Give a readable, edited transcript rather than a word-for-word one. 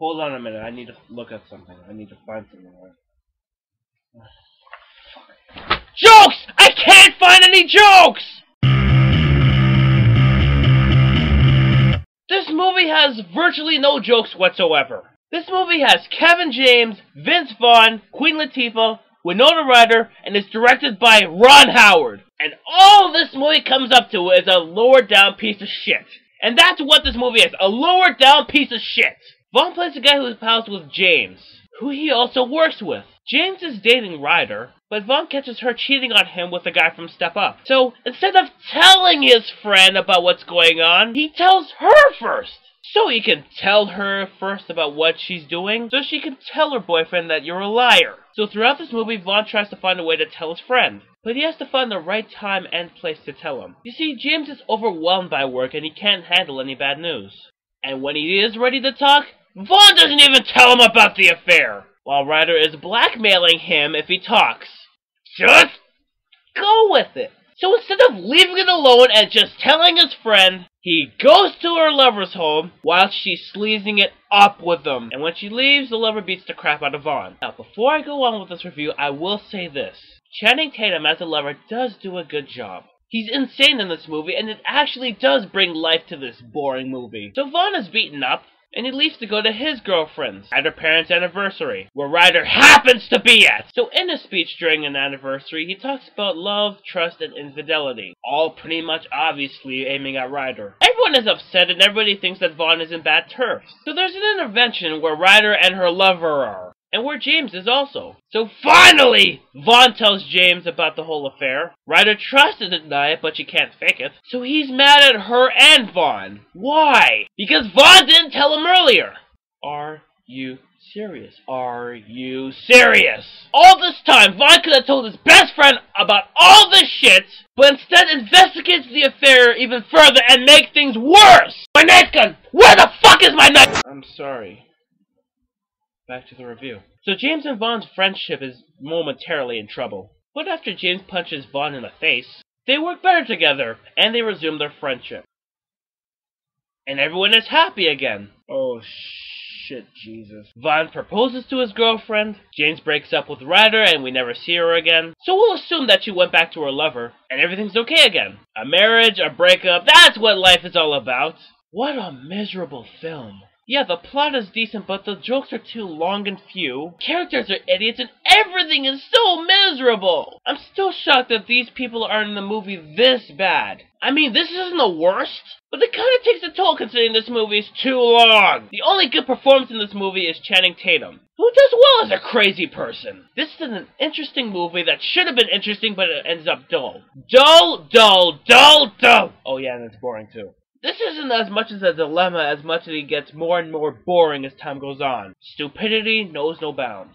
Hold on a minute, I need to look at something. I need to find something. Jokes! I can't find any jokes! This movie has virtually no jokes whatsoever. This movie has Kevin James, Vince Vaughn, Queen Latifah, Winona Ryder, and is directed by Ron Howard. And all this movie comes up to is a lowered down piece of shit. And that's what this movie is, a lowered down piece of shit. Vaughn plays a guy who is pals with James, who he also works with. James is dating Ryder, but Vaughn catches her cheating on him with the guy from Step Up. So, instead of telling his friend about what's going on, he tells her first. So he can tell her first about what she's doing, so she can tell her boyfriend that you're a liar. So throughout this movie, Vaughn tries to find a way to tell his friend, but he has to find the right time and place to tell him. You see, James is overwhelmed by work and he can't handle any bad news. And when he is ready to talk, Vaughn doesn't even tell him about the affair, while Ryder is blackmailing him if he talks. Just go with it. So instead of leaving it alone and just telling his friend, he goes to her lover's home while she's sleazing it up with them. And when she leaves, the lover beats the crap out of Vaughn. Now, before I go on with this review, I will say this. Channing Tatum as a lover does do a good job. He's insane in this movie, and it actually does bring life to this boring movie. So Vaughn is beaten up, and he leaves to go to his girlfriend's at her parents' anniversary, where Ryder happens to be at. So in his speech during an anniversary, he talks about love, trust, and infidelity, all pretty much obviously aiming at Ryder. Everyone is upset and everybody thinks that Vaughn is in bad turf. So there's an intervention where Ryder and her lover are, and where James is also. So finally, Vaughn tells James about the whole affair. Ryder tries to deny it, but she can't fake it. So he's mad at her and Vaughn. Why? Because Vaughn didn't tell him earlier. Are you serious? Are you serious? All this time, Vaughn could have told his best friend about all this shit, but instead investigates the affair even further and make things worse. My knife gun! Where the fuck is my knife? I'm sorry. Back to the review. So James and Vaughn's friendship is momentarily in trouble. But after James punches Vaughn in the face, they work better together, and they resume their friendship. And everyone is happy again. Oh shit, Jesus. Vaughn proposes to his girlfriend, James breaks up with Ryder, and we never see her again. So we'll assume that she went back to her lover, and everything's okay again. A marriage, a breakup, that's what life is all about. What a miserable film. Yeah, the plot is decent, but the jokes are too long and few. Characters are idiots, and everything is so miserable! I'm still shocked that these people are in the movie this bad. I mean, this isn't the worst, but it kinda takes a toll considering this movie is too long. The only good performance in this movie is Channing Tatum, who does well as a crazy person. This is an interesting movie that should have been interesting, but it ends up dull. Dull, dull, dull, dull! Oh yeah, and it's boring too. This isn't as much as a dilemma as much as it gets more and more boring as time goes on. Stupidity knows no bounds.